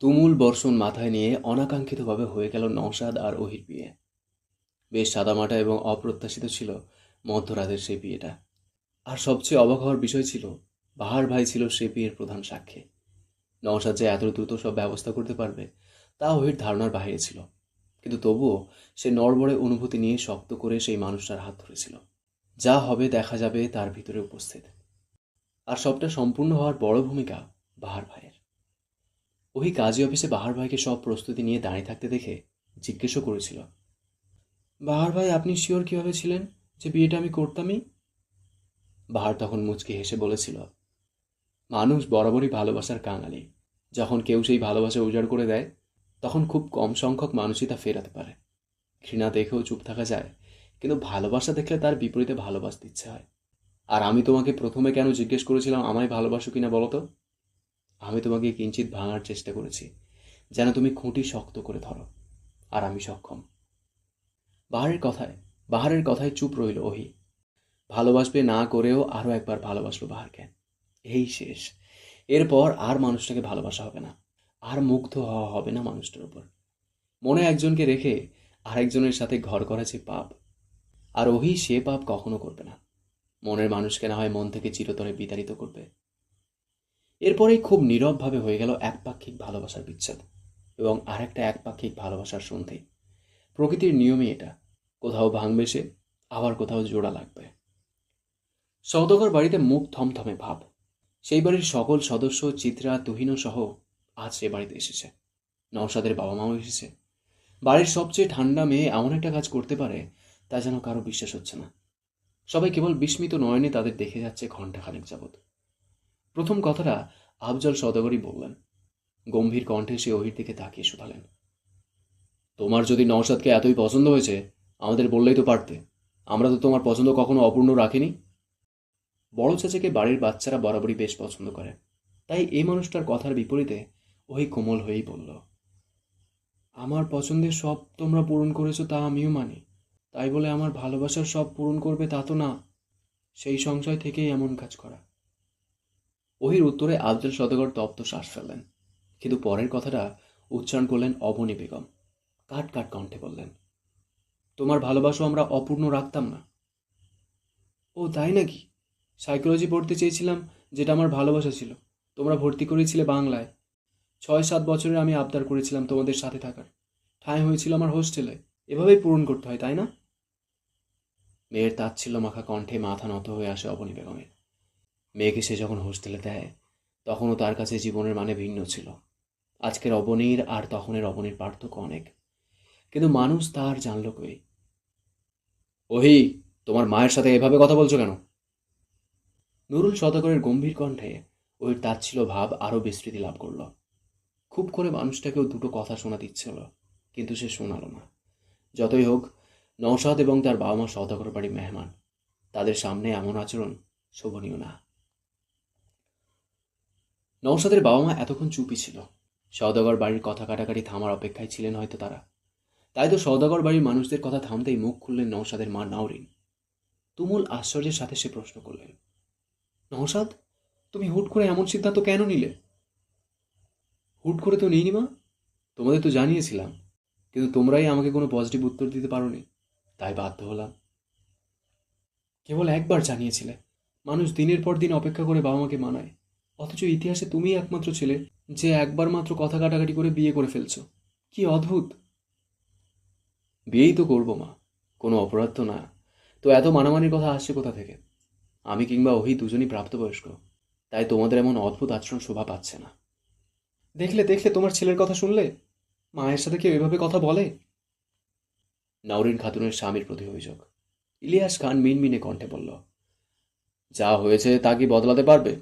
তুমুল বর্ষণ মাথায় নিয়ে অনাকাঙ্ক্ষিতভাবে হয়ে গেল নওশাদ আর ওহির বিয়ে। বেশ সাদামাটা এবং অপ্রত্যাশিত ছিল মধ্যরাতের সেই বিয়েটা। আর সবচেয়ে অবাক হওয়ার বিষয় ছিল, বাহার ভাই ছিল সে বিয়ের প্রধান সাক্ষী। নওশাদ যে এত দ্রুত সব ব্যবস্থা করতে পারবে তা ওহির ধারণার বাইরে ছিল, কিন্তু তবুও সে নড়বড়ে অনুভূতি নিয়ে শক্ত করে সেই মানুষটার হাত ধরেছিল, যা হবে দেখা যাবে তার ভিতরে উপস্থিত। আর সবটা সম্পূর্ণ হওয়ার বড় ভূমিকা বাহার ভাইয়ের। ওহি কাজী অফিসে বাহার ভাইকে সব প্রস্তুতি নিয়ে দাঁড়িয়ে থাকতে দেখে জিজ্ঞেসও করেছিল, বাহার ভাই আপনি শিওর কিভাবে ছিলেন যে বিয়েটা আমি করতামই? বাহার তখন মুচকি হেসে বলেছিল, মানুষ বরাবরই ভালোবাসার কাঙালি। যখন কেউ সেই ভালোবাসা উজাড় করে দেয়, তখন খুব কম সংখ্যক মানুষই তা ফেরাতে পারে। ঘৃণা দেখেও চুপ থাকা যায়, কিন্তু ভালোবাসা দেখলে তার বিপরীতে ভালোবাসতে ইচ্ছে হয়। আর আমি তোমাকে প্রথমে কেন জিজ্ঞেস করেছিলাম আমায় ভালোবাসো কিনা বলো তো? আমি তোমাকে কিঞ্চিত ভাঙার চেষ্টা করেছি, যেন তুমি খুঁটি শক্ত করে ধরো। আর আমি সক্ষম। বাহারের কথায় বাহারের কথায় চুপ রইল ওহি। ভালোবাসবে না করেও আরও একবার ভালোবাসলো বাহারকে। এই শেষ। এরপর আর মানুষটাকে ভালোবাসা হবে না, আর মুগ্ধ হওয়া হবে না মানুষটার উপর। মনে একজনকে রেখে আরেকজনের সাথে ঘর করা যে পাপ, আর ওহি সে পাপ কখনো করবে না। মনের মানুষকে না হয় মন থেকে চিরতরে বিতাড়িত করবে। এরপরেই খুব নীরবভাবে হয়ে গেল একপাক্ষিক ভালোবাসার বিচ্ছেদ, এবং আরেকটা একপাক্ষিক ভালোবাসার সন্ধি। প্রকৃতির নিয়মই এটা, কোথাও ভাঙবে সে, আবার কোথাও জোড়া লাগবে। সওদাগর বাড়িতে মুখ থমথমে ভাব। সেই বাড়ির সকল সদস্য, চিত্রা, তুহিন সহ আজ সে বাড়িতে এসেছে। নওশাদের বাবা মাও এসেছে। বাড়ির সবচেয়ে ঠান্ডা মেয়ে এমন একটা কাজ করতে পারে, তা যেন কারো বিশ্বাস হচ্ছে না। সবাই কেবল বিস্মিত নয়নে তাদের দেখে যাচ্ছে ঘণ্টাখানেক যাবৎ। প্রথম কথাটা আফজল সওদাগরই বললেন। গম্ভীর কণ্ঠে সে ওহির দিকে তাকিয়ে শুধালেন, তোমার যদি নওশাদকে এতই পছন্দ হয়েছে, আমাদের বললেই তো পারতে। আমরা তো তোমার পছন্দ কখনো অপূর্ণ রাখিনি। বড় চাচাকে বাড়ির বাচ্চারা বরাবরই বেশ পছন্দ করে, তাই এই মানুষটার কথার বিপরীতে ওই কোমল হয়েই বলল, আমার পছন্দের সব তোমরা পূরণ করেছো তা আমিও মানি, তাই বলে আমার ভালোবাসার সব পূরণ করবে তা তো না। সেই সংশয় থেকেই এমন কাজ করা। ওহির উত্তরে আফজল সওদাগর তপ্ত শ্বাস ফেললেন, কিন্তু পরের কথাটা উচ্চারণ করলেন অবনী বেগম। কাট কাট কণ্ঠে বললেন, তোমার ভালোবাসা আমরা অপূর্ণ রাখতাম না। ও তাই নাকি? সাইকোলজি পড়তে চেয়েছিলাম, যেটা আমার ভালোবাসা ছিল। তোমরা ভর্তি করেছিলে বাংলায়। 6-7 বছরের আমি আবদার করেছিলাম তোমাদের সাথে থাকার। ঠাঁই হয়েছিল আমার হোস্টেলে। এভাবেই পূরণ করতে হয়, তাই না? মেয়ের তাচ্ছিল্য মাখা কণ্ঠে মাথা নত হয়ে আসে অবনী বেগমের। মেয়েকে সে যখন হোস্টেলে দেয়, তখনও তার কাছে জীবনের মানে ভিন্ন ছিল। আজকের অবনীর আর তখনের অবনীর পার্থক্য অনেক, কিন্তু মানুষ তার জানল কই। ওহি, তোমার মায়ের সাথে এভাবে কথা বলছো কেন? নুরুল সওদাগরের গম্ভীর কণ্ঠে ওর তাচ্ছিল্য ভাব আরও বিস্তৃতি লাভ করল। খুব করে মানুষটাকেও দুটো কথা শোনাতে ইচ্ছে হলো, কিন্তু সে শোনালো না। যতই হোক, নওশাদ এবং তার বাবা মা সওদাগর বাড়ির মেহমান, তাদের সামনে এমন আচরণ শোভনীয় না। নওশাদের বাবা মা এতক্ষণ চুপই ছিল। সওদাগর বাড়ির কথা কাটাকাটি থামার অপেক্ষায় ছিলেন হয়তো তারা। তাই তো সওদাগর বাড়ির মানুষদের কথা থামতেই মুখ খুললেন নওশাদের মা নাওরিন। তুমুল আশ্চর্যের সাথে সে প্রশ্ন করলেন, নওশাদ, তুমি হুট করে এমন সিদ্ধান্ত কেন নিলে? হুট করে তো নিইনি মা, তোমাদের তো জানিয়েছিলাম, কিন্তু তোমরাই আমাকে কোনো পজিটিভ উত্তর দিতে পারোনি, তাই বাধ্য হলাম। কেবল একবার জানিয়েছিলে। মানুষ দিনের পর দিন অপেক্ষা করে বাবা মাকে মানায়, অথচ ইতিহাসে তুমিই একমাত্র ছেলে যে একবার মাত্র কথা কাটাকাটি করে বিয়ে করে ফেলছো। কি অদ্ভুত! বিয়েই তো করবো মা, কোনো অপরাধ তো না। তো এত মানামানির কথা আসছে কোথা থেকে? আমি কিংবা ওহি দুজনই প্রাপ্তবয়স্ক, তাই তোমাদের এমন অদ্ভুত আচরণ শোভা পাচ্ছে না। দেখলে দেখলে তোমার ছেলের কথা শুনলে, মায়ের সাথে কেউ এভাবে কথা বলে? নাওরিন খাতুনের স্বামীর প্রতি অভিযোগ। ইলিয়াস খান মিনমিনে কণ্ঠে বলল, যা হয়েছে তা কি বদলাতে পারবে?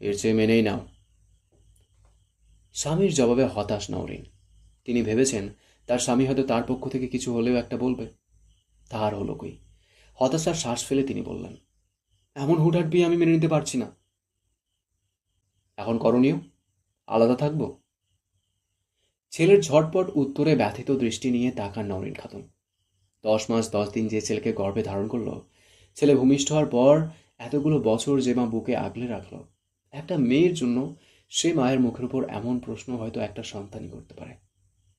এর চেয়ে মেনেই নাও। স্বামীর জবাবে হতাশ নাওরিন। তিনি ভেবেছেন তার স্বামী হয়তো তার পক্ষ থেকে কিছু হলেও একটা বলবে। তাহার হলো কই। হতাশার শ্বাস ফেলে তিনি বললেন, এমন হুটহাট বিয়ে আমি মেনে নিতে পারছি না। এখন করণীয়? আলাদা থাকবো? ছেলের ঝটপট উত্তরে ব্যথিত দৃষ্টি নিয়ে তাকান নওরিন খাতুন। 10 মাস 10 দিন যে ছেলেকে গর্ভে ধারণ করলো, ছেলে ভূমিষ্ঠ হওয়ার পর এতগুলো বছর যে মা বুকে আগলে রাখলো, একটা মেয়ের জন্য সে মায়ের মুখের উপর এমন প্রশ্ন হয়তো একটা সন্তানই করতে পারে।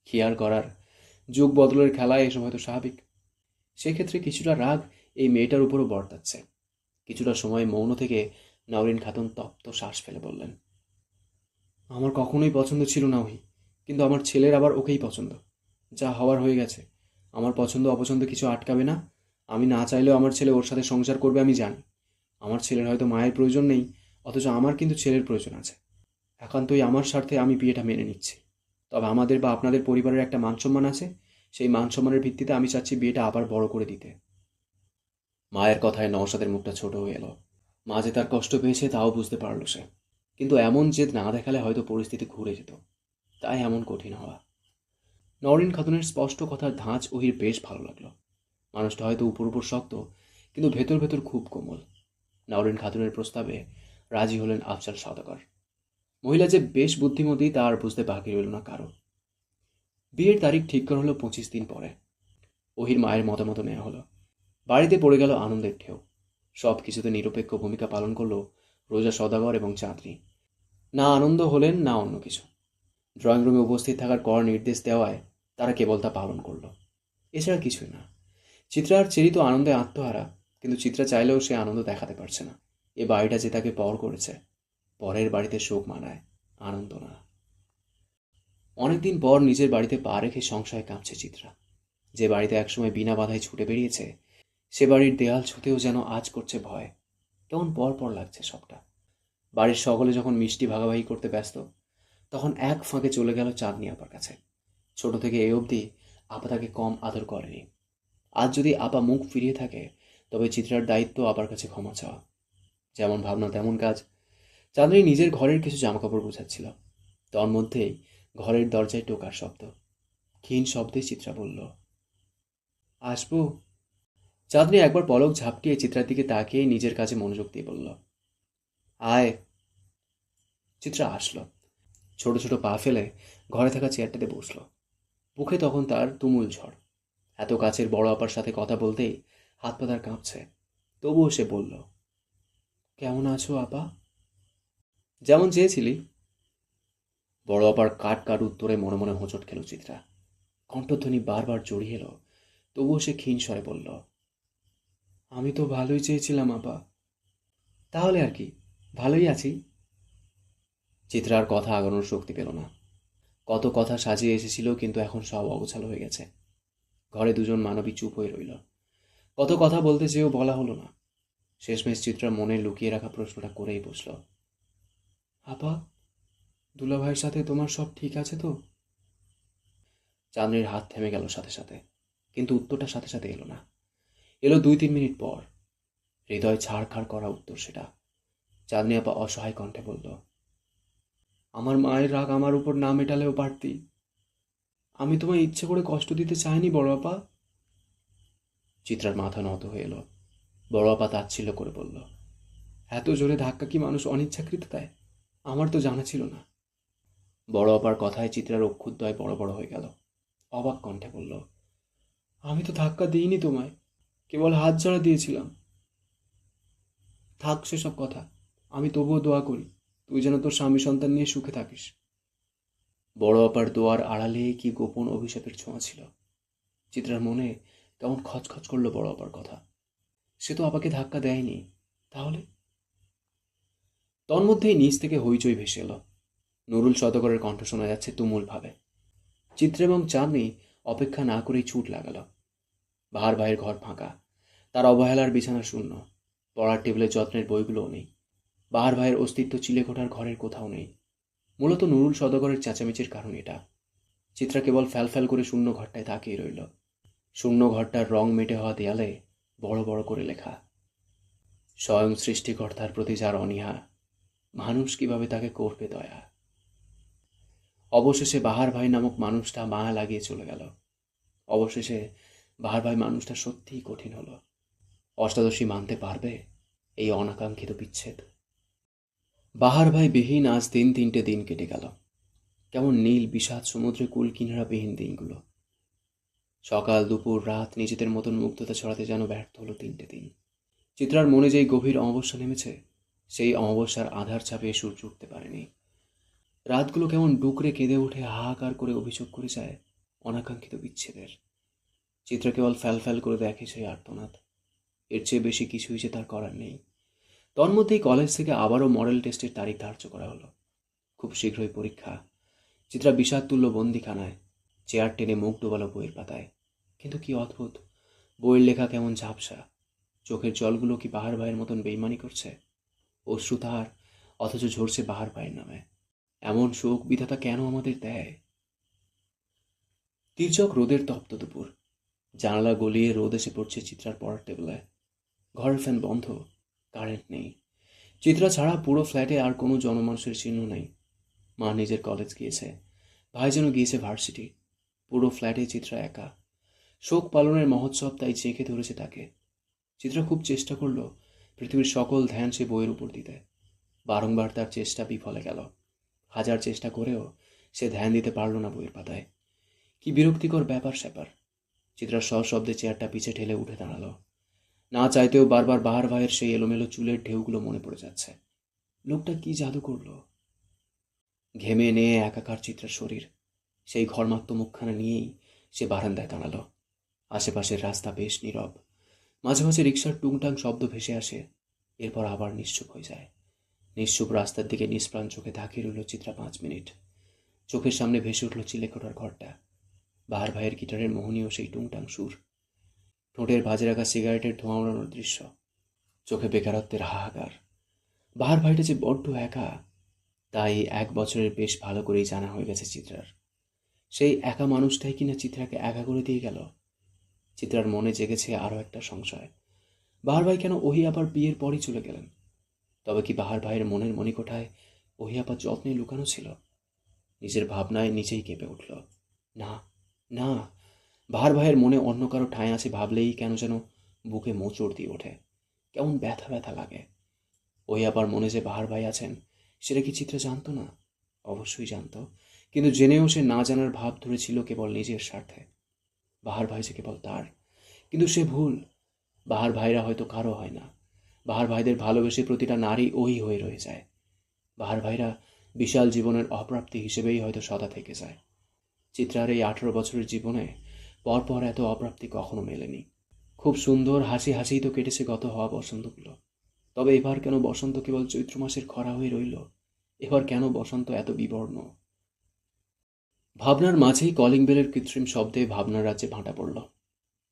কি আর করার, যুগ বদলের খেলায় এসব হয়তো স্বাভাবিক। সেক্ষেত্রে কিছুটা রাগ এই মেয়েটার উপরও বর্তাচ্ছে। কিছুটা সময় মৌন থেকে নওরিন খাতুন তপ্ত শ্বাস ফেলে বললেন, আমার কখনোই পছন্দ ছিল না ওহি, কিন্তু আমার ছেলের আবার ওকেই পছন্দ। যা হওয়ার হয়ে গেছে। আমার পছন্দ অপছন্দ কিছু আটকাবে না। আমি না চাইলেও আমার ছেলে ওর সাথে সংসার করবে, আমি জানি। আমার ছেলের হয়তো মায়ের প্রয়োজন নেই, অথচ আমার কিন্তু ছেলের প্রয়োজন আছে। একান্তই আমার স্বার্থে আমি বিয়েটা মেনে নিচ্ছি। তবে আমাদের বা আপনাদের পরিবারের একটা মানসম্মান আছে, সেই মানসম্মানের ভিত্তিতে আমি চাচ্ছি বিয়েটা আবার বড় করে দিতে। মায়ের কথায় নওশাদের মুখটা ছোট হয়ে এলো। মা যে তার কষ্ট পেয়েছে তাও বুঝতে পারল সে, কিন্তু এমন জেদ না দেখালে হয়তো পরিস্থিতি ঘুরে যেত, তাই এমন কঠিন হওয়া। নওরিন খাতুনের স্পষ্ট কথার ধাঁচ ওহির বেশ ভালো লাগলো। মানুষটা হয়তো উপর উপর শক্ত, কিন্তু ভেতর ভেতর খুব কোমল। নওরিন খাতুনের প্রস্তাবে রাজি হলেন আফজাল সওদাগর। মহিলা যে বেশ বুদ্ধিমতী তা আর বুঝতে বাকি রইল না কারো। বিয়ের তারিখ ঠিক করা হলো 25 দিন পরে। ওহির মায়ের মতামত নেওয়া হলো। বাড়িতে পড়ে গেল আনন্দের ঢেউ। সব কিছুতে নিরপেক্ষ ভূমিকা পালন করলো রোজা সওদাগর এবং চাঁদনি। না আনন্দ হলেন না অন্য কিছু। ড্রয়িং রুমে উপস্থিত থাকার কড়া নির্দেশ দেওয়ায় তারা কেবল তা পালন করলো, এছাড়া কিছুই না। চিত্রা আর চেরি তো আনন্দে আত্মহারা, কিন্তু চিত্রা চাইলেও সে আনন্দ দেখাতে পারছে না। এ বাড়িটা যে তাকে পর করেছে, পরের বাড়িতে শোক মানায়, আনন্দ না। অনেকদিন পর নিজের বাড়িতে পা রেখে সংশয়ে কাঁপছে চিত্রা। যে বাড়িতে একসময় বিনা বাধায় ছুটে বেরিয়েছে, সে বাড়ির দেয়াল ছুতেও যেন আজ করছে ভয়। কেমন পর পর লাগছে সবটা। বাড়ির সকলে যখন মিষ্টি ভাগাভাগি করতে ব্যস্ত, তখন এক ফাঁকে চলে গেল চাঁদনি আপার কাছে। ছোট থেকে এই অবধি আপা তাকে কম আদর করেনি। আজ যদি আপা মুখ ফিরিয়ে থাকে, তবে চিত্রার দায়িত্ব আপার কাছে ক্ষমা চাওয়া। যেমন ভাবনা তেমন কাজ। চাঁদনি নিজের ঘরের কিছু জামাকাপড় গুছাচ্ছিল। তন্মধ্যেই ঘরের দরজায় টোকার শব্দ। ক্ষীণ শব্দে চিত্রা বলল, আসবো? চাঁদনি একবার পলক ঝাপটিয়ে চিত্রার দিকে তাকিয়ে নিজের কাজে মনোযোগ দিয়ে বলল, আয়। চিত্রা আসলো। ছোট ছোট পা ফেলে ঘরে থাকা চেয়ারটাতে বসলো। বুকে তখন তার তুমুল ঝড়। এত কাছের বড় আপার সাথে কথা বলতেই হাত পা তার কাঁপছে। তবুও সে বলল, কেমন আছো আপা? যেমন চেয়েছিলি। বড় আপার কাট কাট উত্তরে মনে মনে হোঁচট খেল চিত্রা। কণ্ঠধ্বনি বারবার জড়িয়ে এলো, তবুও সে ক্ষীণ স্বরে বলল, আমি তো ভালোই চেয়েছিলাম আপা। তাহলে আর কি, ভালোই আছি। চিত্রার কথা আগানোর শক্তি পেল না। কত কথা সাজিয়ে এসেছিল, কিন্তু এখন সব অগোছালো হয়ে গেছে। ঘরে দুজন মানবী চুপ হয়ে রইল। কত কথা বলতে চেয়েও বলা হলো না। শেষমেশ চিত্রার মনে লুকিয়ে রাখা প্রশ্নটা করেই বসল, আপা, দুলাভাইয়ের সাথে তোমার সব ঠিক আছে তো? চাঁদনির হাত থেমে গেল সাথে সাথে, কিন্তু উত্তরটা সাথে সাথে এলো না। এলো 2-3 মিনিট পর। হৃদয় ছাড়খাড় করা উত্তর সেটা। চাঁদনি আপা অসহায় কণ্ঠে বলল, আমার মায়ের রাগ আমার উপর না মেটালেও পারতি। আমি তোমায় ইচ্ছে করে কষ্ট দিতে চাইনি বড় আপা। চিত্রার মাথা নত হয়ে এলো। বড় আপা তাচ্ছিল্য করে বলল, এত জোরে ধাক্কা কি মানুষ অনিচ্ছাকৃত দেয়? আমার তো জানা ছিল না। বড় আপার কথায় চিত্রার অক্ষুদ্রয় বড় বড় হয়ে গেল। অবাক কণ্ঠে বলল, আমি তো ধাক্কা দিইনি তোমায়, কেবল হাত ঝাড়া দিয়েছিলাম। থাক সেসব কথা। আমি তবুও দোয়া করি তুই যেন তোর স্বামী সন্তান নিয়ে সুখে থাকিস। বড় আপার দোয়ার আড়ালে কি গোপন অভিশাপের ছোঁয়া ছিল? চিত্রার মনে কেমন খচখচ করলো বড় আপার কথা। সে তো আপাকে ধাক্কা দেয়নি, তাহলে? তন্মধ্যেই নিচ থেকে হইচই ভেসে এলো। নুরুল সওদাগরের কণ্ঠ শোনা যাচ্ছে তুমুল ভাবে। চিত্র এবং চাঁদনি অপেক্ষা না করেই ছুট লাগালো। বাহার ভাইয়ের ঘর ফাঁকা। তার অবহেলার বিছানা শূন্য। পড়ার টেবিলে যত্নের বইগুলোও নেই। বাহার ভাইয়ের অস্তিত্ব চিলেকোঠার ঘরের কোথাও নেই। মূলত নুরুল সওদাগরের চেঁচামেচির কারণ এটা। চিত্রা কেবল ফ্যাল করে শূন্য ঘরটায় তাকিয়ে রইল। শূন্য ঘরটার রং মেটে হওয়া দেয়ালে বড় বড় করে লেখা, স্বয়ং সৃষ্টিকর্তার প্রতি যার অনীহা, মানুষ কিভাবে তাকে করবে দয়া। অবশেষে বাহার ভাই নামক মানুষটা মায়া লাগিয়ে চলে গেল। অবশেষে বাহার ভাই মানুষটা সত্যিই কঠিন হলো। অষ্টাদশী মানতে পারবে এই অনাকাঙ্ক্ষিত বিচ্ছেদ? বাহার ভাই বিহীন আজ 3 দিন কেটে গেল। কেমন নীল বিষাদ সমুদ্রে কুল কিনারাবিহীন দিনগুলো। সকাল দুপুর রাত নিজেদের মতন মুগ্ধতা ছড়াতে যেন ব্যর্থ হলো 3 দিন। চিত্রার মনে যেই গভীর অমাবস্যা নেমেছে, সেই অমাবস্যার আধার ছাপিয়ে সূর্য উঠতে পারেনি। রাতগুলো কেমন ডুকরে কেঁদে উঠে হাহাকার করে অভিযোগ করে যায় অনাকাঙ্ক্ষিত বিচ্ছেদের। চিত্রা কেবল ফ্যাল ফ্যাল করে দেখে সেই আর্তনাদ। এর চেয়ে বেশি কিছুই যে তার করার নেই। তন্মধ্যেই কলেজ থেকে আবারও মডেল টেস্টের তারিখ ধার্য করা হলো। খুব শীঘ্রই পরীক্ষা। চিত্রা বিষাদতুল্য বন্দিখানায় চেয়ার টেনে মুখ ডোবালো বইয়ের পাতায়। কিন্তু কি অদ্ভুত, বইয়ের লেখা কেমন ঝাপসা। চোখের জলগুলো কি বাহার ভাইয়ের মতন বেইমানি করছে? অশ্রু তাহার, অথচ ঝরছে বাহার ভাইয়ের নামে। এমন শোক বিধাতা কেন আমাদের দেয়? তীর্যক রোদের তপ্ত দুপুর। জানালা গলিয়ে রোদ এসে পড়ছে চিত্রার পড়ার টেবিলে। ঘরের ফ্যান বন্ধ, কারেন্ট নেই। চিত্রা ছাড়া পুরো ফ্ল্যাটে আর কোনো জনমানুষের চিহ্ন নেই। মা নিজের কলেজ গিয়েছে, ভাই যেন গিয়েছে ভার্সিটি। পুরো ফ্ল্যাটে চিত্রা একা। শোক পালনের মহোৎসব তাই চেখে ধরেছে তাকে। চিত্রা খুব চেষ্টা করলো পৃথিবীর সকল ধ্যান সে বইয়ের উপর দিতে। বারংবার তার চেষ্টা বিফলে গেল। হাজার চেষ্টা করেও সে ধ্যান দিতে পারল না বইয়ের পাতায়। কি বিরক্তিকর ব্যাপার স্যাপার। চিত্রা সশব্দে চেয়ারটা পিছে ঠেলে উঠে দাঁড়ালো। না চাইতেও বারবার বাহার ভাইয়ের সেই এলোমেলো চুলের ঢেউগুলো মনে পড়ে যাচ্ছে। লোকটা কি জাদু করলো? ঘেমে নিয়ে একাকার চিত্রার শরীর। সেই ঘরমাক্ত মুখখানা নিয়েই সে বারান্দায় দাঁড়ালো। আশেপাশের রাস্তা বেশ নীরব। মাঝে মাঝে রিকশার টুংটাং শব্দ ভেসে আসে, এরপর আবার নিশ্চুপ হয়ে যায়। নিশ্চুপ রাস্তার দিকে নিষ্প্রাণ চোখে তাকিয়ে রইল চিত্রা 5 মিনিট। চোখের সামনে ভেসে উঠল চিলেকোঠার ঘরটা। বাহার ভাইয়ের গিটারের মোহনীয় সেই টুংটাং সুর, ঠোঁটের ভাজে রাখা সিগারেটের ধোঁয়া ওড়ানোর দৃশ্য, চোখে বেকারত্বের হাহাকার। বাহার ভাইটা যে বড্ড একা, তাই 1 বছরের বেশ ভালো করেই জানা হয়ে গেছে চিত্রার। সেই একা মানুষটাই কিনা চিত্রাকে একা করে দিয়ে গেল। চিত্রার মনে জেগেছে আরও একটা সংশয়। বাহার ভাই কেন ওহি আবার বিয়ের পরই চলে গেলেন? তবে কি বাহার ভাইয়ের মনের মণিকোঠায় ওহি আবার যত্নে লুকানো ছিল? নিজের ভাবনায় নিজেই কেঁপে উঠল। না, না, বাহার ভাইয়ের মনে অন্য কারো ঠাঁই আছে ভাবলেই কেন যেন বুকে মোচড় দিয়ে ওঠে। কেমন ব্যথা ব্যথা লাগে। ওই আবার মনে যে বাহার ভাই আছেন, সেটা কি চিত্রা জানতো না? অবশ্যই জানতো, কিন্তু জেনেও সে না জানার ভাব ধরেছিল কেবল নিজের স্বার্থে। বাহার ভাই যে কেবল তার, কিন্তু সে ভুল। বাহার ভাইরা হয়তো কারো হয় না। বাহার ভাইদের ভালোবেসে প্রতিটা নারী ওই হয়ে রয়ে যায়। বাহার ভাইরা বিশাল জীবনের অপ্রাপ্তি হিসেবেই হয়তো সদা থেকে যায়। চিত্রার এই 18 বছরের জীবনে পরপর এত অপ্রাপ্তি কখনো মেলেনি। খুব সুন্দর হাসি হাসিই তো কেটেছে গত হওয়া বসন্তগুলো। তবে এবার কেন বসন্ত কেবল চৈত্র মাসের খরা হয়ে রইল? এবার কেন বসন্ত এত বিবর্ণ? ভাবনার মাঝেই কলিং বেলের কৃত্রিম শব্দে ভাবনার রাজ্যে ভাঁটা পড়ল।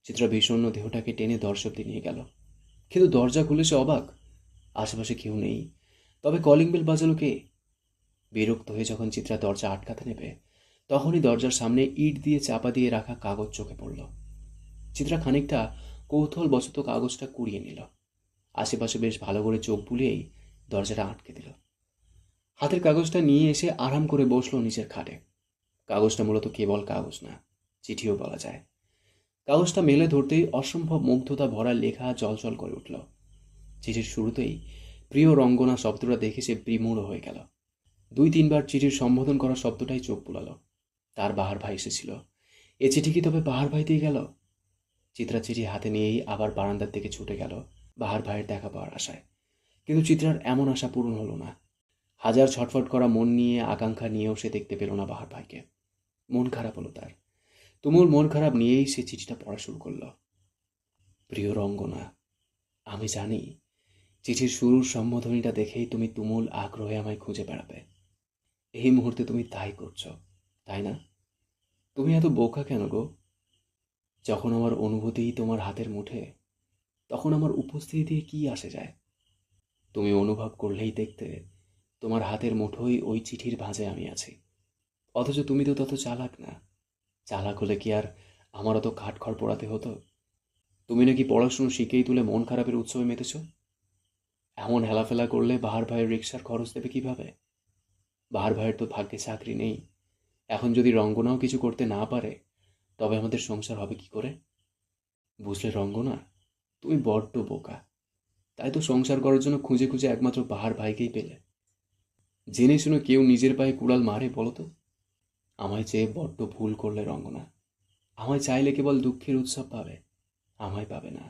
চিত্রা বিষণ্ণ দেহটাকে টেনে দরজা অব্দি নিয়ে গেল। কিন্তু দরজা খুলে সে অবাক। আশেপাশে কেউ নেই। তবে কলিং বেল বাজালো কে? বিরক্ত হয়ে যখন চিত্রা দরজা আটকাতে নেবে, তখনই দরজার সামনে ইট দিয়ে চাপা দিয়ে রাখা কাগজ চোখে পড়ল। চিত্রা খানিকটা কৌতূহলবশত কাগজটা কুড়িয়ে নিল। আশেপাশে বেশ ভালো করে চোখ বুলিয়েই দরজাটা আটকে দিল। হাতের কাগজটা নিয়ে এসে আরাম করে বসলো নিজের খাটে। কাগজটা মূলত কেবল কাগজ না, চিঠিও বলা যায়। কাগজটা মেলে ধরতেই অসম্ভব মুগ্ধতা ভরা লেখা জলজল করে উঠল। চিঠির শুরুতেই প্রিয় রঙ্গনা শব্দটা দেখে সে বিমূঢ় হয়ে গেল। 2-3 বার চিঠির সম্বোধন করা শব্দটাই চোখ বুলালো। তার বাহার ভাই এসেছিল। এ চিঠি কি তবে বাহার ভাই দিয়ে গেল? চিত্রা চিঠি হাতে নিয়েই আবার বারান্দার দিকে ছুটে গেল বাহার ভাইয়ের দেখা পাওয়ার আশায়। কিন্তু চিত্রার এমন আশা পূরণ হলো না। হাজার ছটফট করা মন নিয়ে, আকাঙ্ক্ষা নিয়েও সে দেখতে পেল না বাহার ভাইকে। মন খারাপ হলো তার। তুমুল মন খারাপ নিয়েই সে চিঠিটা পড়া শুরু করল। প্রিয় রঙ্গনা, আমি জানি চিঠির শুরুর সম্বোধনীটা দেখেই তুমি তুমুল আগ্রহে আমায় খুঁজে বেড়াবে। এই মুহূর্তে তুমি তাই করছো, তাই না? তুমি এত বোকা কেন গো? যখন আমার অনুভূতি তোমার হাতের মুঠে, তখন আমার উপস্থিতি দিয়ে কি আসে যায়? তুমি অনুভব করলেই দেখতে তোমার হাতের মুঠোই ওই চিঠির ভাঁজে আমি আছি। অথচ তুমি তো তত চালাক না। চালাক হলে কি আর আমার অত কাঠখড় পোড়াতে হতো? তুমি নাকি পড়াশুনো শিখেই তুলে মন খারাপের উৎসবে মেতেছ। এমন হেলাফেলা করলে বাহার ভাইয়ের রিক্সার খরচ দেবে কিভাবে? বাহার ভাইয়ের তো ভাগ্যে চাকরি নেই। এখন যদি রঙ্গনাও কিছু করতে না পারে, তবে আমাদের সংসার হবে কি করে? বুঝলে রঙ্গনা, তুমি বড্ড বোকা। তাই তো সংসার করার জন্য খুঁজে খুঁজে একমাত্র বাহার ভাইকেই পেলে। জেনে শুনে কেউ নিজের পায়ে কুড়াল মারে বলো তো? আমায় চেয়ে বড্ড ভুল করলে রঙ্গনা। আমায় চাইলে কেবল দুঃখের উৎসব পাবে, আমায় পাবে না।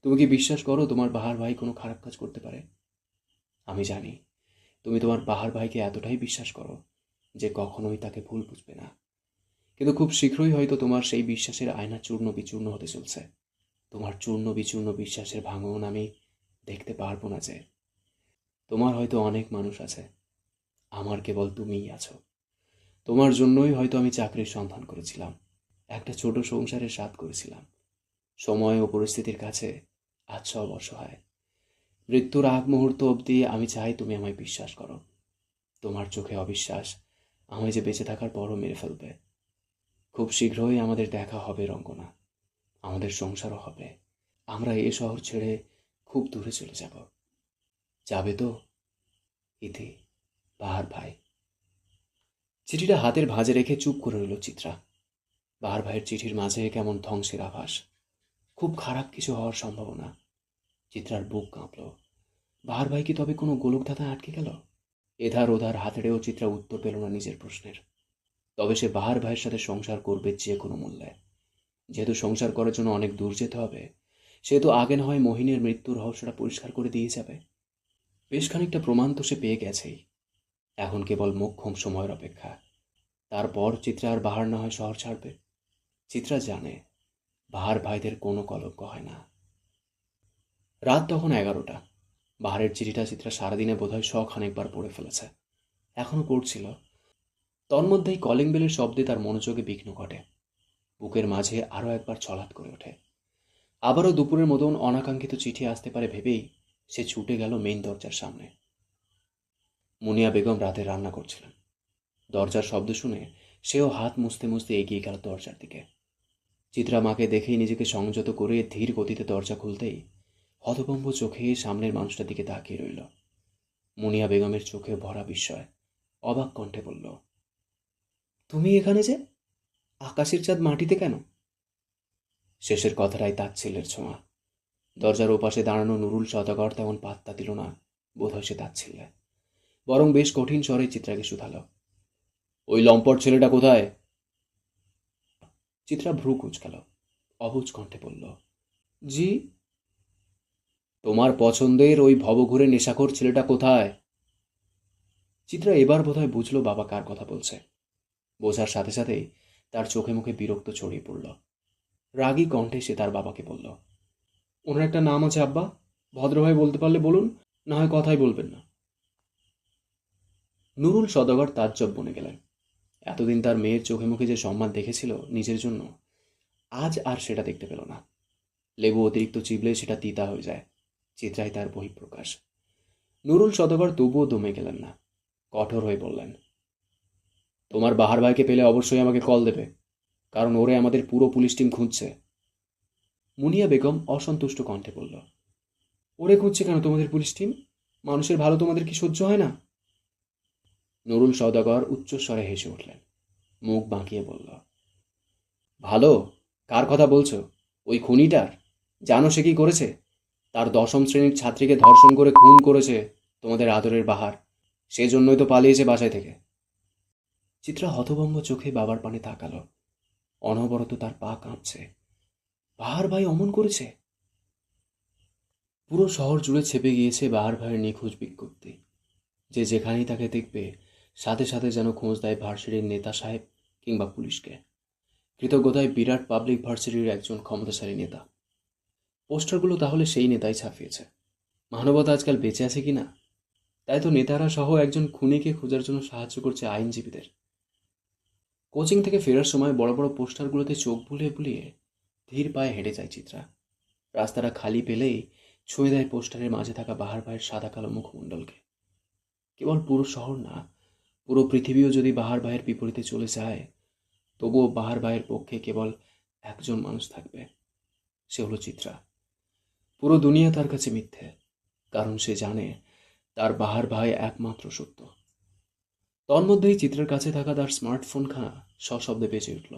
তুমি কি বিশ্বাস করো তোমার বাহার ভাই কোনো খারাপ কাজ করতে পারে? আমি জানি তুমি তোমার বাহার ভাইকে এতটাই বিশ্বাস করো যে কখনোই তাকে ভুল বুঝবে না। কিন্তু খুব শীঘ্রই হয়তো তোমার সেই বিশ্বাসের আয়না চূর্ণ বিচূর্ণ হতে চলছে। তোমার চূর্ণ বিচূর্ণ বিশ্বাসের ভাঙন আমি দেখতে পারবো না যে। তোমার হয়তো অনেক মানুষ আছে, আমার কেবল তুমিই আছো। তোমার জন্যই হয়তো আমি চাকরির সন্ধান করেছিলাম, একটা ছোট সংসারের স্বাদ করেছিলাম। সময় ও পরিস্থিতির কাছে আজ সব অসহায়। মৃত্যুর আগ মুহূর্ত অবধি আমি চাই তুমি আমায় বিশ্বাস করো। তোমার চোখে অবিশ্বাস আমায় যে বেঁচে থাকার পরও মেরে ফেলবে। খুব শীঘ্রই আমাদের দেখা হবে রঙ্গনা, আমাদের সংসারও হবে। আমরা এ শহর ছেড়ে খুব দূরে চলে যাব। যাবে তো? ইতি, বাহার ভাই। চিঠিটা হাতের ভাঁজে রেখে চুপ করে রইল চিত্রা। বাহার ভাইয়ের চিঠির মাঝে কেমন ধ্বংসের আভাস। খুব খারাপ কিছু হওয়ার সম্ভাবনা। চিত্রার বুক কাঁপল। বাহার ভাই কি তবে কোনো গোলকধাঁধায় আটকে গেল? এধার ওধার হাতড়েও চিত্রা উত্তর পেল না নিজের প্রশ্নের। তবে সে বাহার ভাইয়ের সাথে সংসার করবে যে কোনো মূল্যে। যেহেতু সংসার করার জন্য অনেক দূর যেতে হবে, সেহেতু আগে না হয় মোহিনীর মৃত্যুর রহস্যটা পরিষ্কার করে দিয়ে যাবে। বেশ খানিকটা প্রমাণ তো সে পেয়ে গেছেই। এখন কেবল মোক্ষম সময়ের অপেক্ষা। তারপর চিত্রা আর বাহার না হয় শহর ছাড়বে। চিত্রা জানে বাহার ভাইদের কোনো কলঙ্ক হয় না। রাত তখন 11টা। বাহারের চিঠিটা চিত্রা সারাদিনে বোধহয় শখানেকবার পড়ে ফেলেছে, এখনো পড়ছিল। তন্মধ্যেই কলিং বেলের শব্দে তার মনোযোগে বিঘ্ন ঘটে। বুকের মাঝে আরও একবার ছলাৎ করে ওঠে। আবারও দুপুরের মতন অনাকাঙ্ক্ষিত চিঠি আসতে পারে ভেবেই সে ছুটে গেল মেইন দরজার সামনে। মুনিয়া বেগম রাতে রান্না করছিলেন। দরজার শব্দ শুনে সেও হাত মুছতে মুছতে এগিয়ে গেল দরজার দিকে। চিত্রা মাকে দেখেই নিজেকে সংযত করে ধীর গতিতে দরজা খুলতেই হতভম্ব চোখে সামনের মানুষটার দিকে তাকিয়ে রইল। মুনিয়া বেগমের চোখে ভরা বিস্ময়, অবাক কণ্ঠে বলল, তুমি এখানে যে? আকাশের চাঁদ মাটিতে কেন? শেষের কথাটাই তাচ্ছিল্যের ছোঁয়া। দরজার ওপাশে দাঁড়ানো নুরুল সওদাগর তেমন পাত্তা দিল না, বোধহয় সে তাচ্ছিল্যে। বরং বেশ কঠিন স্বরে চিত্রাকে শুধালো, ওই লম্পট ছেলেটা কোথায়? চিত্রা ভ্রু কুঁচকাল, অবুঝ কণ্ঠে বলল, জি। তোমার পছন্দের ওই ভবঘুরে নেশাখোর ছেলেটা কোথায়? চিত্রা এবার বোধহয় বুঝলো বাবা কার কথা বলছে। বোঝার সাথে সাথেই তার চোখে মুখে বিরক্ত ছড়িয়ে পড়ল। রাগী কণ্ঠে সে তার বাবাকে বলল, ওনার একটা নাম আছে আব্বা, ভদ্রভাবে বলতে পারলে বলুন, না হয় কথাই বলবেন না। নুরুল সওদাগর তাজ্জব বনে গেলেন। এতদিন তার মেয়ের চোখে মুখে যে সম্মান দেখেছিল নিজের জন্য, আজ আর সেটা দেখতে পেল না। লেবু অতিরিক্ত চিবলে সেটা তিতা হয়ে যায়। চিত্রাই তার বহিঃপ্রকাশ। নুরুল সওদাগর তবুও দমে গেলেন না, কঠোর হয়ে বললেন, তোমার বাহার ভাইকে পেলে অবশ্যই আমাকে কল দেবে, কারণ ওরে আমাদের পুরো পুলিশ টিম খুঁজছে। মুনিয়া বেগম অসন্তুষ্ট কণ্ঠে বলল, ওরে খুঁজছে কেন তোমাদের পুলিশ টিম? মানুষের ভালো তোমাদের কি সহ্য হয় না? নুরুল সওদাগর উচ্চস্বরে হেসে উঠলেন, মুখ বাঁকিয়ে বলল, ভালো? কার কথা বলছো? ওই খুনিটার? জানো সে কি করেছে? তার 10ম শ্রেণীর ছাত্রীকে ধর্ষণ করে খুন করেছে তোমাদের আদরের বাহার। সেজন্যই তো পালিয়েছে বাসায় থেকে। চিত্রা হতভম্ব চোখে বাবার পানে তাকালো। অনবরত তার পা কাঁপছে। বাহার ভাই অমন করেছে? পুরো শহর জুড়ে ছেপে গিয়েছে বাহার ভাইয়ের নিখোঁজ বিজ্ঞপ্তি। যে যেখানেই তাকে দেখবে সাথে সাথে যেন খোঁজ দেয় ভার্সিটির নেতা সাহেব কিংবা পুলিশকে। কৃতজ্ঞতায় বিরাট পাবলিক ভার্সিটির একজন ক্ষমতাশালী নেতা। পোস্টারগুলো তাহলে সেই নেতাই ছাপিয়েছে। মানবতা আজকাল বেঁচে আছে কিনা? তাই তো নেতারা সহ একজন খুনিকে খোঁজার জন্য সাহায্য করছে আইনজীবীদের। কোচিং থেকে ফেরার সময় বড় বড় পোস্টারগুলোতে চোখ বুলিয়ে বুলিয়ে ধীর পায়ে হেঁটে যায় চিত্রা। রাস্তাটা খালি পেলেই ছুঁয়ে দেয় পোস্টারের মাঝে থাকা বাহার ভাইয়ের সাদা কালো মুখমণ্ডলকে। কেবল পুরো শহর না, পুরো পৃথিবীও যদি বাহার ভাইয়ের বিপরীতে চলে যায়, তবুও বাহার ভাইয়ের পক্ষে কেবল একজন মানুষ থাকবে, সে হলো চিত্রা। পুরো দুনিয়া তার কাছে মিথ্যে, কারণ সে জানে তার বাহার ভাই একমাত্র সত্য। তন্মধ্যেই চিত্রার কাছে থাকা তার স্মার্টফোনখানা সশব্দে বেজে উঠল।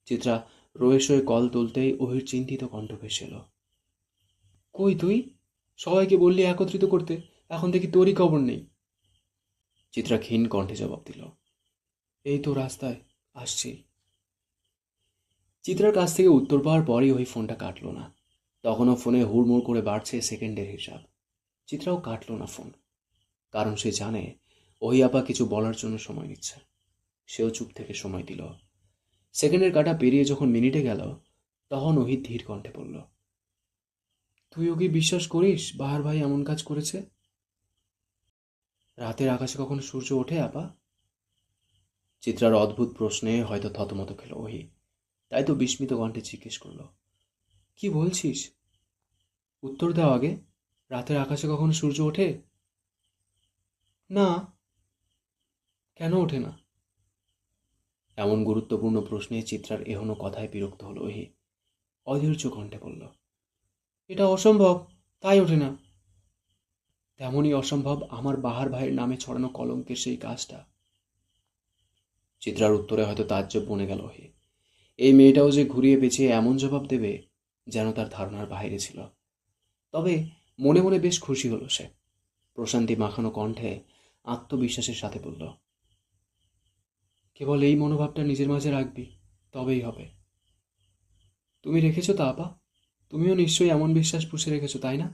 চিত্রা রয়ে শয়ে কল তুলতেই ওহির চিন্তিত কণ্ঠ ভেসে এলো, কই তুই? সবাইকে বললি একত্রিত করতে, এখন দেখি তোরই খবর নেই। চিত্রা ক্ষীণ কণ্ঠে জবাব দিল, এই তো রাস্তায় আসছি। চিত্রার কাছ থেকে উত্তর পাওয়ার পরই ওই ফোনটা কাটল না। তখনও ফোনে হুড়মুড় করে বাড়ছে সেকেন্ডের হিসাব। চিত্রাও কাটল না ফোন, কারণ সে জানে ওই আপা কিছু বলার জন্য সময় নিচ্ছে। সেও চুপ থেকে সময় দিল। সেকেন্ডের কাঁটা পেরিয়ে যখন মিনিটে গেল, তখন ওহিত ধীর কণ্ঠে বলল, তুই ওকে বিশ্বাস করিস বাহার ভাই এমন কাজ করেছে? রাতের আকাশে কখনো সূর্য ওঠে আপা? চিত্রার অদ্ভুত প্রশ্নে হয়তো থতমত খেল ওহি। তাই তো বিস্মিত কণ্ঠে জিজ্ঞেস করল, কি বলছিস? উত্তর দাও আগে। রাতের আকাশে কখনো সূর্য ওঠে? না। কেন ওঠে না? এমন গুরুত্বপূর্ণ প্রশ্নে চিত্রার এহনো কথায় বিরক্ত হলো ওহি। অধৈর্য কণ্ঠে বলল, এটা অসম্ভব, তাই ওঠে না। তেমনই অসম্ভব আমার বাহার ভাইয়ের নামে ছড়ানো কলঙ্কের সেই কাজটা। চিত্রার উত্তরে হয়তো তাজ্জব বনে গেল ওহি। এই মেয়েটাও যে ঘুরিয়ে পেঁচিয়ে এমন জবাব দেবে যেন তার ধারণার বাইরে ছিল। তবে মনে মনে বেশ খুশি হলো সে। প্রশান্তি মাখানো কণ্ঠে আত্মবিশ্বাসের সাথে বলল, কেবল এই মনোভাবটা নিজের মাঝে রাখবি, তবেই হবে। তুমি রেখেছো তা আপা? তুমিও নিশ্চয়ই এমন বিশ্বাস পুষে রেখেছো, তাই না?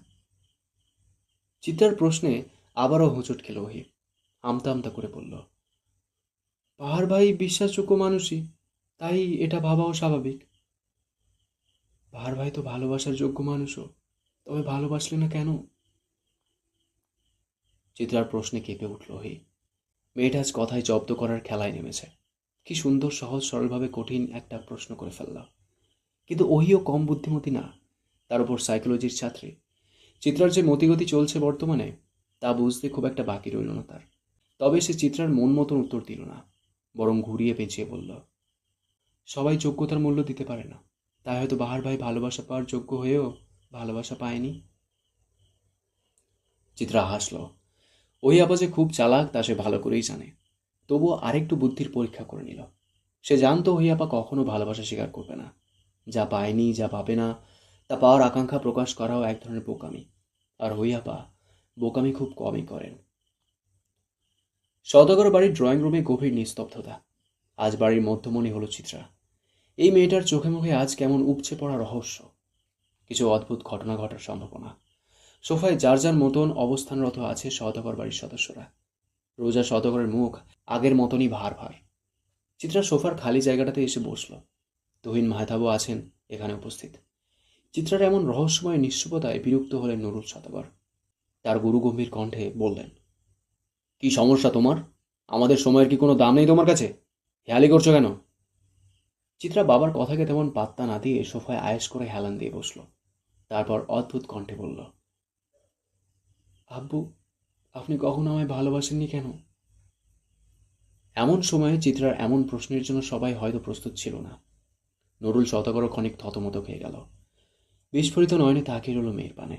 চিত্রার প্রশ্নে আবারও হোঁচট খেল ওহি। আমতা আমতা করে বলল, পাহাড় ভাই বিশ্বাসযোগ্য মানুষই, তাই এটা ভাবাও স্বাভাবিক। পাহাড় ভাই তো ভালোবাসার যোগ্য মানুষও, তবে ভালোবাসলে না কেন? চিত্রার প্রশ্নে কেঁপে উঠল ওহি। মেয়েটা আজ কথায় জব্দ করার খেলায় নেমেছে। কি সুন্দর সহজ সরলভাবে কঠিন একটা প্রশ্ন করে ফেলল। কিন্তু ওহিও কম বুদ্ধিমতী না, তার উপর সাইকোলজির ছাত্রী। চিত্রার যে মতিগতি চলছে বর্তমানে, তা বুঝতে খুব একটা বাকি রইল না তার। তবে সে চিত্রার মন মতন উত্তর দিল না, বরং ঘুরিয়ে পেঁচিয়ে বলল, সবাই যোগ্যতার মূল্য দিতে পারে না, তাই হয়তো বাহার ভাই ভালোবাসা পাওয়ার যোগ্য হয়েও ভালোবাসা পায়নি। চিত্রা হাসল। ওই আপা যে খুব চালাক তা সে ভালো করেই জানে। তবুও আরেকটু বুদ্ধির পরীক্ষা করে নিল। সে জানতো ওই আপা কখনো ভালোবাসা স্বীকার করবে না। যা পায়নি, যা পাবে না, তা পাওয়ার আকাঙ্ক্ষা প্রকাশ করাও এক ধরনের বোকামি। আর হইয়াপা বোকামি খুব কমই করেন। সওদাগর বাড়ির ড্রয়িং রুমে গভীর নিস্তব্ধতা। আজ বাড়ির মধ্যমণি হলো চিত্রা। এই মেয়েটার চোখে মুখে আজ কেমন উপচে পড়া রহস্য। কিছু অদ্ভুত ঘটনা ঘটার সম্ভাবনা। সোফায় যার যার মতন অবস্থানরত আছে সওদাগর বাড়ির সদস্যরা। রোজা সওদাগরের মুখ আগের মতনই ভার ভার। চিত্রা সোফার খালি জায়গাটাতে এসে বসল। তুহিন মাহতাবও আছেন এখানে উপস্থিত। চিত্রার এমন রহস্যময় নিশ্চুপতায় বিরক্ত হলেন নুরুল সওদাগর। তার গুরুগম্ভীর কণ্ঠে বললেন, কি সমস্যা তোমার? আমাদের সময়ের কি কোনো দাম নেই তোমার কাছে? হেয়ালি করছো কেন? চিত্রা বাবার কথাকে তেমন পাত্তা না দিয়ে সোফায় আয়েশ করে হেলান দিয়ে বসল। তারপর অদ্ভুত কণ্ঠে বলল, আব্বু, আপনি কখনো আমায় ভালোবাসেননি কেন? এমন সময়ে চিত্রার এমন প্রশ্নের জন্য সবাই হয়তো প্রস্তুত ছিল না। নুরুল সওদাগরও ক্ষণিক থতমত খেয়ে গেল। বিস্ফোরিত নয়নে তাকিয়ে রইল মেয়ের পানে।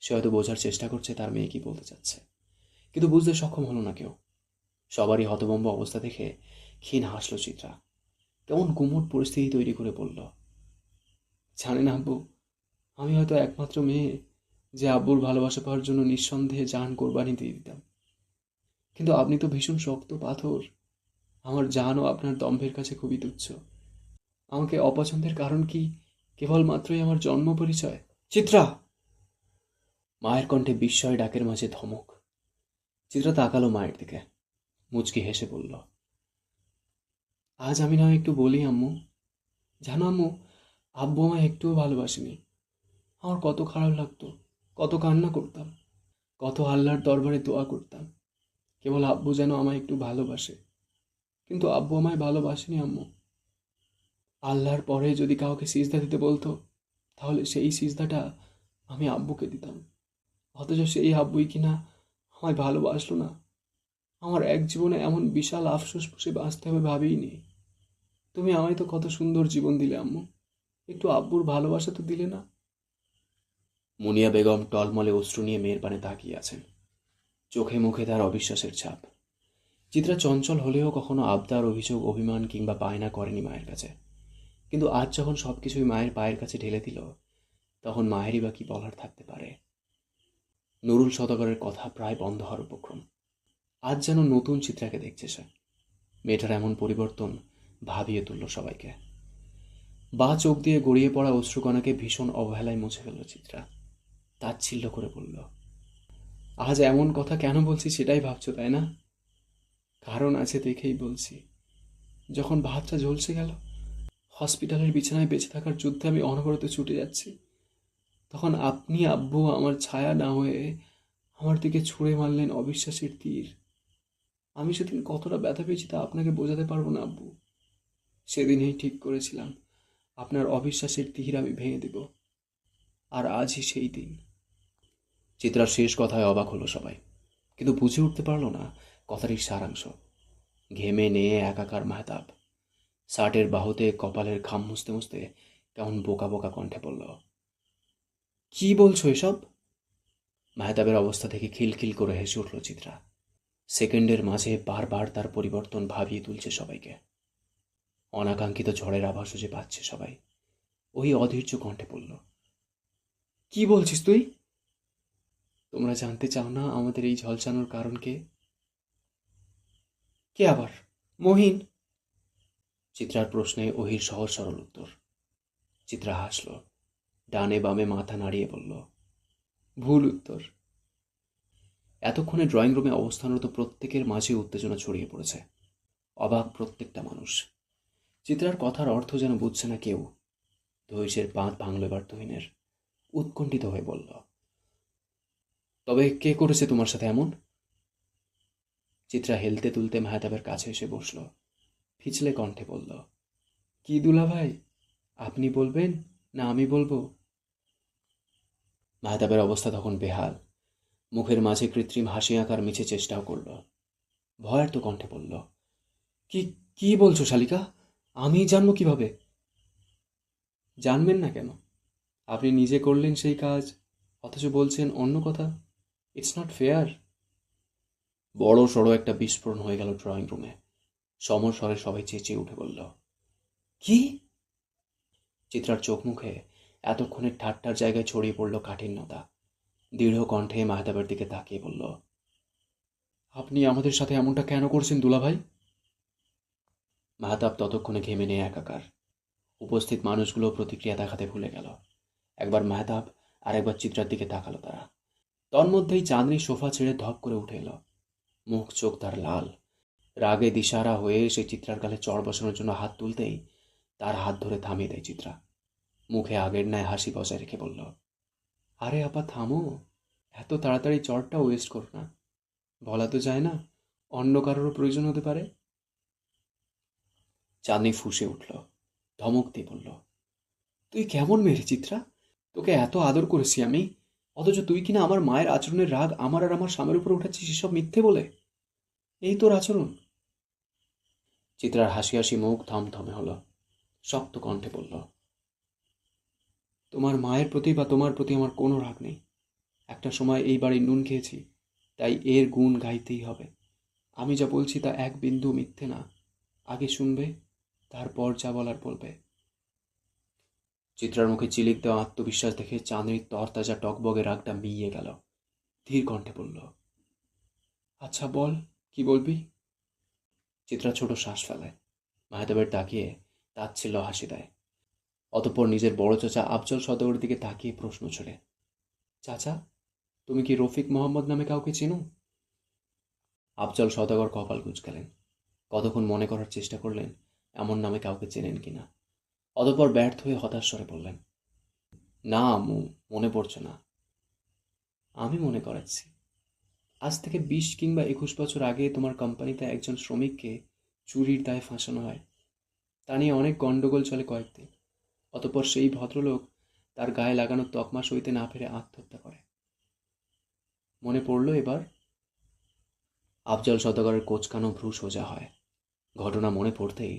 সে হয়তো বোঝার চেষ্টা করছে তার মেয়ে কি বলতে চাচ্ছে, কিন্তু বুঝতে সক্ষম হলো না কেউ। সবারই হতভম্ব অবস্থা দেখে ক্ষীণ হাসল চিত্রা। কেমন গুমোট পরিস্থিতি তৈরি করে বলল, জানেন আব্বু, আমি হয়তো একমাত্র মেয়ে যে আব্বুর ভালোবাসা পাওয়ার জন্য নিঃসন্দেহে জান কোরবানি দিয়ে দিতাম। কিন্তু আপনি তো ভীষণ শক্ত পাথর। আমার জানও আপনার দম্ভের কাছে খুবই তুচ্ছ। আমাকে অপছন্দের কারণ কি কেবলমাত্রই আমার জন্ম পরিচয়? চিত্রা! মায়ের কণ্ঠে বিস্ময় ডাকের মাঝে ধমক। চিত্রা তাকালো মায়ের দিকে, মুচকি হেসে বলল, আজ আমি না একটু বলি আম্মু। জানো আম্মু, আব্বু আমায় একটুও ভালোবাসেনি। আমার কত খারাপ লাগতো, কত কান্না করতাম, কত আল্লাহর দরবারে দোয়া করতাম কেবল আব্বু যেন আমায় একটু ভালোবাসে। কিন্তু আব্বু আমায় ভালোবাসেনি আম্মু। আল্লাহর পরে যদি কাউকে সিজদা দিতে বলতো, তাহলে সেই সিজদাটা আমি আব্বুকে দিতাম। অথচ সেই আব্বুই কিনা আমায় ভালোবাসলো না। আমার এক জীবনে এমন বিশাল আফসোস পুষে বাঁচতে হবে ভাবিনি। তুমি আমায় তো কত সুন্দর জীবন দিলে আম্মু, একটু আব্বুর ভালোবাসা তো দিলে না। মুনিয়া বেগম টলমলে অশ্রু নিয়ে মেয়ের পানে তাকিয়ে আছেন। চোখে মুখে তার অবিশ্বাসের ছাপ। চিত্রা চঞ্চল হলেও কখনো আবদার, অভিযোগ, অভিমান কিংবা বায়না করেনি মায়ের কাছে। কিন্তু আজ যখন সবকিছুই মায়ের পায়ের কাছে ঢেলে দিল, তখন মায়েরই বা কি বলার থাকতে পারে। নুরুল সওদাগরের কথা প্রায় বন্ধ হওয়ার উপক্রম। আজ যেন নতুন চিত্রাকে দেখছে সে। মেয়েটার এমন পরিবর্তন ভাবিয়ে তুলল সবাইকে। বা চোখ দিয়ে গড়িয়ে পড়া অশ্রুকণাকে ভীষণ অবহেলায় মুছে ফেলল চিত্রা। তাচ্ছিল্য করে বলল, আজ এমন কথা কেন বলছি সেটাই ভাবছো, তাই না? কারণ আছে দেখেই বলছি। যখন ভাতটা ঝলসে গেল, হসপিটালের বিছানায় বেঁচে থাকার যুদ্ধে আমি অনবরত ছুটে যাচ্ছি, তখন আপনি আব্বু আমার ছায়া না হয়ে আমার দিকে ছুঁড়ে মারলেন অবিশ্বাসের তীর। আমি সেদিন কতটা ব্যথা পেয়েছি তা আপনাকে বোঝাতে পারবো না আব্বু। সেদিনই ঠিক করেছিলাম আপনার অবিশ্বাসের তীর আমি ভেঙে দেব, আর আজই সেই দিন। চিত্রার শেষ কথায় অবাক হলো সবাই, কিন্তু বুঝে উঠতে পারল না কথাটির সারাংশ। ঘেমে নিয়ে একাকার মাহতাব শার্টের বাহুতে কপালের ঘাম মুছতে মুছতে কেমন বোকা বোকা কণ্ঠে বলল, কি বলছো এসব? মাহতাবের অবস্থা থেকে খিলখিল করে হেসে উঠল চিত্রা। সেকেন্ডের মাঝে বারবার তার পরিবর্তন ভাবিয়ে তুলছে সবাইকে। অনাকাঙ্ক্ষিত ঝড়ের আভাসও যে পাচ্ছে সবাই। ওই অধৈর্য কণ্ঠে বলল, কি বলছিস তুই? তোমরা জানতে চাও না আমাদের এই ঝলসানোর কারণ কে? কে আবার? মহিন? চিত্রার প্রশ্নে ওহির সহজ সরল উত্তর। চিত্রা হাসল, ডানে বামে মাথা নাড়িয়ে বলল, ভুল উত্তর। এতক্ষণে ড্রয়িং রুমে অবস্থানরত প্রত্যেকের মাঝে উত্তেজনা ছড়িয়ে পড়েছে। অবাক প্রত্যেকটা মানুষ। চিত্রার কথার অর্থ যেন বুঝছে না কেউ। ধৈর্যের বাঁধ ভাঙল এবার তুহিনের। উৎকণ্ঠিত হয়ে বলল, তবে কে করেছে তোমার সাথে এমন? চিত্রা হেলতে তুলতে মেহতাবের কাছে এসে বসল। ফিচলে কণ্ঠে বলল, কি দুলা ভাই, আপনি বলবেন না আমি বলবো? মেহতাবের অবস্থা তখন বেহাল। মুখের মাঝে কৃত্রিম হাসি আঁকার মিছে চেষ্টাও করল। ভয়ার্ত কণ্ঠে বলল, কি কি বলছো শালিকা? আমি জানবো কিভাবে? জানবেন না কেন? আপনি নিজে করলেন সেই কাজ, অথচ বলছেন অন্য কথা। It's not fair. বড় সড়ো একটা বিস্ফোরণ হয়ে গেল ড্রয়িং রুমে। সমর স্বরে সবাই চেঁচিয়ে উঠে বলল, কি? চিত্রার চোখ মুখে এতক্ষণের ঠাট্টার জায়গায় ছড়িয়ে পড়ল কাঠিন্যতা। দৃঢ় কণ্ঠে মাহতাবের দিকে তাকিয়ে বলল, আপনি আমাদের সাথে এমনটা কেন করছেন দুলাভাই? মাহতাব ততক্ষণে ঘেমে নিয়ে একাকার। উপস্থিত মানুষগুলো প্রতিক্রিয়া দেখাতে ভুলে গেল। একবার মেহতাব আর একবার চিত্রার দিকে তাকালো তারা। তন্মধ্যেই চাঁদনি সোফা ছেড়ে ধপ করে উঠে এলো। মুখ চোখ তার লাল। রাগে দিশাহারা হয়ে সে চিত্রার গালে চড় বসানোর জন্য হাত তুলতেই তার হাত ধরে থামিয়ে দেয় চিত্রা। মুখে আগের ন্যায় হাসি বজায় রেখে বলল, আরে আপা থামো, এত তাড়াতাড়ি চড়টা ওয়েস্ট করো না। বলা তো যায় না, অন্য কারোরও প্রয়োজন হতে পারে। চাঁদনি ফুঁসে উঠল, ধমক দিয়ে বলল, তুই কেমন মেরে চিত্রা? তোকে এত আদর করেছি আমি, অথচ তুই কিনা আমার মায়ের আচরণের রাগ আমার আর আমার স্বামীর উপর উঠাচ্ছিস এসব মিথ্যে বলে। এই তোর আচরণ? চিত্রার হাসি হাসি মুখ থমথমে হলো। শক্ত কণ্ঠে বলল, তোমার মায়ের প্রতি বা তোমার প্রতি আমার কোনো রাগ নেই। একটা সময় এই বাড়ির নুন খেয়েছি, তাই এর গুণ গাইতেই হবে। আমি যা বলছি তা এক বিন্দু মিথ্যে না। আগে শুনবে, তারপর যা বলার বলবে। চিত্রার মুখে চিলিক দেওয়া আত্মবিশ্বাস দেখে চাঁদনির তরতাজা টকবগে রাগটা মিইয়ে গেল। ধীর কণ্ঠে বলল, আচ্ছা বল, কি বলবি? চিত্রা ছোট শ্বাস ফেলে। মাহতাবের তাকিয়ে তাচ্ছিল্য হাসি দেয়। অতঃপর নিজের বড় চাচা আফজল সওদাগরের দিকে তাকিয়ে প্রশ্ন ছড়ে, চাচা, তুমি কি রফিক মোহাম্মদ নামে কাউকে চেনো? আফজল সওদাগর কপাল কুঁচকালেন। কতক্ষণ মনে করার চেষ্টা করলেন এমন নামে কাউকে চেনেন কিনা। অতঃপর ব্যর্থ হয়ে হতাশ স্বরে বললেন, না আম্মু, মনে পড়ছে না। আমি মনে করাচ্ছি। আজ থেকে 20 কিংবা 21 বছর আগে তোমার কোম্পানিতে একজন শ্রমিককে চুরির দায়ে ফাঁসানো হয়। তা নিয়ে অনেক গন্ডগোল চলে কয়েকদিন। অতঃপর সেই ভদ্রলোক তার গায়ে লাগানো তকমা সইতে না পেরে আত্মহত্যা করে। মনে পড়ল এবার? আফজল সওদাগরের কোঁচকানো ভ্রু সোজা হয়। ঘটনা মনে পড়তেই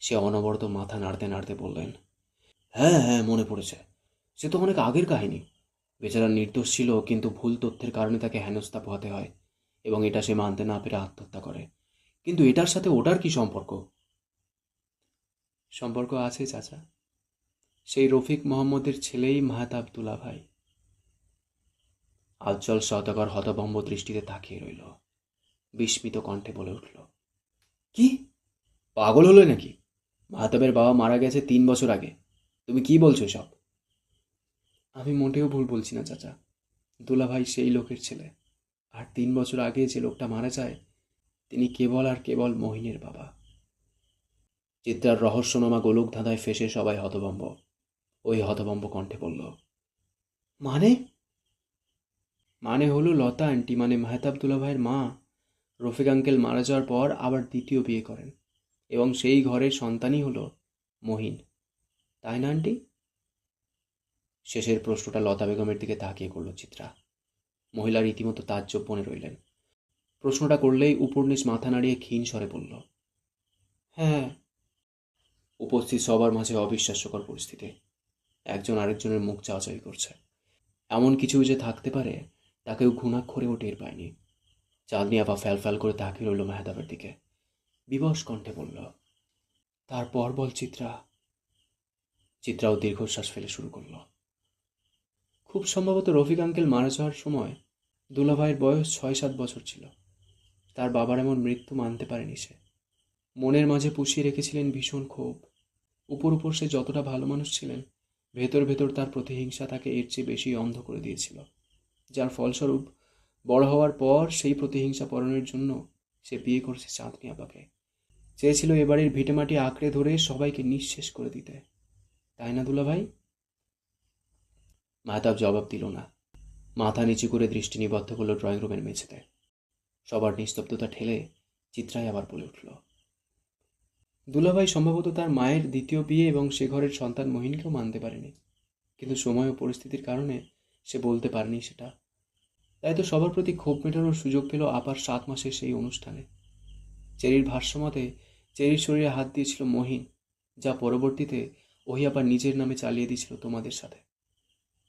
সে অনবরত মাথা নাড়তে নাড়তে বললেন, হ্যাঁ হ্যাঁ, মনে পড়েছে। সে তো অনেক আগের কাহিনী। বেচারা নির্দোষ ছিল, কিন্তু ভুল তথ্যের কারণে তাকে হেনস্থা পোহাতে হয়, এবং এটা সে মানতে না পেরে আত্মহত্যা করে। কিন্তু এটার সাথে ওটার কি সম্পর্ক? সম্পর্ক আছে চাচা। সেই রফিক মোহাম্মদের ছেলেই মাহাতাব দুলাভাই। আফজল সওদাগর হতভম্ব দৃষ্টিতে তাকিয়ে রইল। বিস্মিত কণ্ঠে বলে উঠল, কি? পাগল হলো নাকি? মাহাতাবের বাবা মারা গেছে 3 বছর আগে। তুমি কি বলছো সব? আমি মোটেও ভুল বলছি না চাচা। দুলাভাই সেই লোকের ছেলে। আর 3 বছর আগে যে লোকটা মারা যায় তিনি কেবল আর কেবল মহিনের বাবা। চিত্রার রহস্যনামা গোলক ধাঁধায় ফেসে সবাই হতভম্ব। ওই হতভম্ব কণ্ঠে বলল, মানে? মানে হলো লতা আন্টি মানে মেহতাব দুলাভাইয়ের মা রফিক আঙ্কেল মারা যাওয়ার পর আবার দ্বিতীয় বিয়ে করেন এবং সেই ঘরের সন্তানই হলো মহিন, তাই না আন্টি? শেষের প্রশ্নটা লতা বেগমের দিকে তাকিয়ে করল চিত্রা। মহিলা রীতিমতো তাজ্জব বনে রইলেন। প্রশ্নটা করলেই উপর্নিশ মাথা নাড়িয়ে ক্ষীণ স্বরে বলল, হ্যাঁ। উপস্থিত সবার মাঝে অবিশ্বাস্যকর পরিস্থিতি। একজন আরেকজনের মুখ চাওয়াচাই করছে। এমন কিছু যে থাকতে পারে তা কেউ ঘুণাক্ষরেও টের পায়নি। চাঁদনি আপা ফ্যাল করে তাকিয়ে রইল মেহতাবের দিকে। বিবশ কণ্ঠে বলল, তারপর বল চিত্রা। চিত্রাও দীর্ঘশ্বাস ফেলে শুরু করল। খুব সম্ভবত রফিক আঙ্কেল মারা যাওয়ার সময় দুলাভাইয়ের বয়স 6-7 বছর ছিল। তার বাবার এমন মৃত্যু মানতে পারেনি সে। মনের মাঝে পুষিয়ে রেখেছিলেন ভীষণ ক্ষোভ। উপর সে যতটা ভালো মানুষ ছিলেন, ভেতর তার প্রতিহিংসা তাকে এর চেয়ে বেশি অন্ধ করে দিয়েছিল, যার ফলস্বরূপ বড় হওয়ার পর সেই প্রতিহিংসা পরণের জন্য সে বিয়ে করেছে চাঁদনি আপাকে। চেয়েছিল এবাড়ির ভিটেমাটি আঁকড়ে ধরে সবাইকে নিঃশেষ করে দিতে, তাই না দুলাভাই? মাহতাব জবাব দিল না। মাথা নিচু করে দৃষ্টি নিবদ্ধ করল ড্রয়িং রুমের মেঝেতে। সবার নিস্তব্ধতা ঠেলে চিত্রাই আবার বলে উঠল, দুলাভাই সম্ভবত তার মায়ের দ্বিতীয় বিয়ে এবং সে ঘরের সন্তান মহিনকেও মানতে পারেনি, কিন্তু সময় ও পরিস্থিতির কারণে সে বলতে পারেনি সেটা। তাই তো সবার প্রতি ক্ষোভ মেটানোর সুযোগ পেল আপার 7 মাসের সেই অনুষ্ঠানে। চেরির ভাষ্যমতে চেরির শরীরে হাত দিয়েছিল মহিন, যা পরবর্তীতে ওহি আবার নিজের নামে চালিয়ে দিয়েছিল তোমাদের সাথে।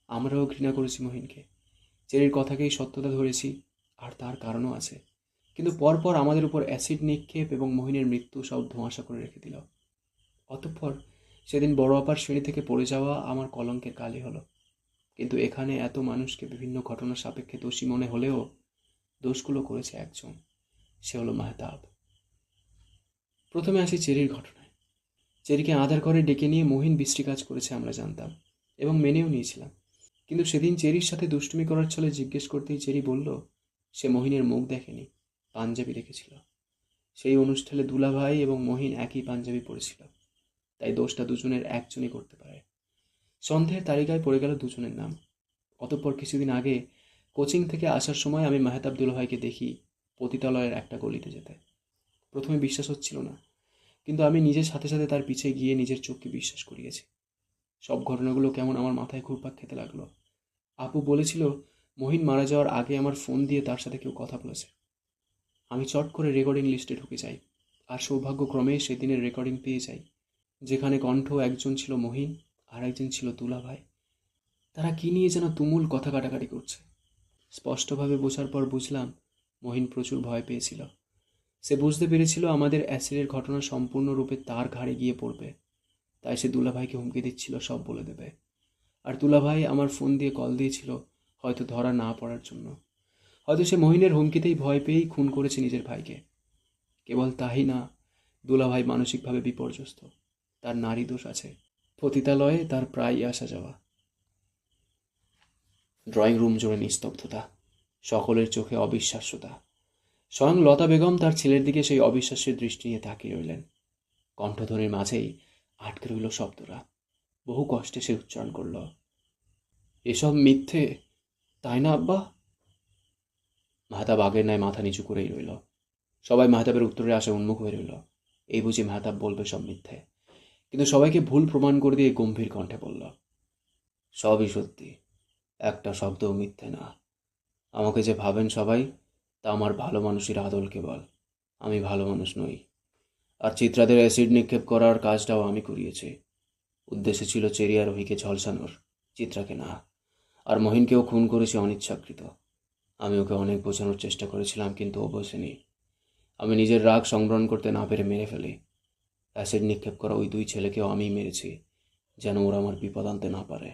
আমরাও ঘৃণা করেছি মহিনকে, চেরির কথাকেই সত্যতা ধরেছি, আর তার কারণও আছে। কিন্তু পরপর আমাদের উপর অ্যাসিড নিক্ষেপ এবং মহিনের মৃত্যু সব ধোঁয়াশা করে রেখে দিল। অতঃপর সেদিন বড় আপার সিঁড়ি থেকে পড়ে যাওয়া আমার কলঙ্কের কালি হলো। কিন্তু এখানে এত মানুষকে বিভিন্ন ঘটনার সাপেক্ষে দোষী মনে হলেও দোষগুলো করেছে একজন, সে হলো মেহতাব। প্রথমে আসি চেরির ঘটনায়। চেরিকে আধার ঘরে ডেকে নিয়ে মহিন বিশ্রী কাজ করেছে আমরা জানতাম এবং মেনেও নিয়েছিলাম। কিন্তু সেদিন চেরির সাথে দুষ্টুমি করার ছলে জিজ্ঞেস করতেই চেরি বলল সে মহিনের মুখ দেখেনি, পাঞ্জাবি দেখেছিল। সেই অনুষ্ঠানে দুলাভাই এবং মহিন একই পাঞ্জাবি পরেছিল, তাই দোষটা দুজনের একজনই করতে পারে। সন্দেহের তালিকায় পড়ে গেল দুজনের নাম। অতঃপর কিছুদিন আগে কোচিং থেকে আসার সময় আমি মেহতাব দুলাভাইকে দেখি পতিতালয়ের একটা গলিতে যেতে। প্রথমে বিশ্বাস হচ্ছিল না, কিন্তু আমি নিজের সাথে সাথে তার পিছে গিয়ে নিজের চোখকে বিশ্বাস করিয়েছি। সব ঘটনাগুলো কেমন আমার মাথায় ঘুরপাক খেতে লাগলো। আপু বলেছিল মহিন মারা যাওয়ার আগে আমার ফোন দিয়ে তার সাথে কেউ কথা বলেছে। আমি চট করে রেকর্ডিং লিস্টে ঢুকে যাই, আর সৌভাগ্যক্রমে সেদিনের রেকর্ডিং পেয়ে যাই, যেখানে কণ্ঠ একজন ছিল মহিন আর একজন ছিল দুলাভাই। তারা কী নিয়ে যেন তুমুল কথা কাটাকাটি করছে। স্পষ্টভাবে বোঝার পর বুঝলাম মহিন প্রচুর ভয় পেয়েছিল। সে বুঝতে পেরেছিল আমাদের অ্যাসিডের ঘটনা সম্পূর্ণরূপে তার ঘাড়ে গিয়ে পড়বে, তাই সে দুলাভাইকে হুমকি দিচ্ছিল সব বলে দেবে। আর দুলাভাই আমার ফোন দিয়ে কল দিয়েছিল হয়তো ধরা না পড়ার জন্য। হয়তো সে মহিনের হুমকিতেই ভয় পেয়েই খুন করেছে নিজের ভাইকে। কেবল তাই না, দুলাভাই মানসিকভাবে বিপর্যস্ত, তার নারী দোষ আছে, পতিতালয়ে তার প্রায়ই আসা যাওয়া। ড্রয়িং রুম জুড়ে নিস্তব্ধতা, সকলের চোখে অবিশ্বাস্যতা। স্বয়ং লতা বেগম তার ছেলের দিকে সেই অবিশ্বাসের দৃষ্টি নিয়ে তাকিয়ে রইলেন। কণ্ঠধ্বনির মাঝেই আটকে রইল শব্দরা। বহু কষ্টে সে উচ্চারণ করল, এসব মিথ্যে, তাই না আব্বা? মেহতাব আগের ন্যায় মাথা নিচু করেই রইল। সবাই মেহতাবের উত্তরে আসে উন্মুখ হয়ে রইল। এই বুঝি মেহতাব বলবে সব মিথ্যে, কিন্তু সবাইকে ভুল প্রমাণ করে দিয়ে গম্ভীর কণ্ঠে বলল, সবই সত্যি, একটা শব্দও মিথ্যে না। আমাকে যে ভাবেন সবাই, তা আমার ভালো মানুষের আদল কেবল। আমি ভালো মানুষ নই। আর চিত্রাদের অ্যাসিড নিক্ষেপ করার কাজটাও আমি করিয়েছি। উদ্দেশ্য ছিল চেরি আর রোহিকে ঝলসানোর, চিত্রাকে না। আর মহিনকেও খুন করেছি অনিচ্ছাকৃত। আমি ওকে অনেক বোঝানোর চেষ্টা করেছিলাম, কিন্তু ও বোঝেনি। আমি নিজের রাগ সংবরণ করতে না পেরে মেরে ফেলি। অ্যাসিড নিক্ষেপ করা ওই 2 ছেলেকেও আমিই মেরেছি, যেন ওরা আমার বিপদ আনতে না পারে।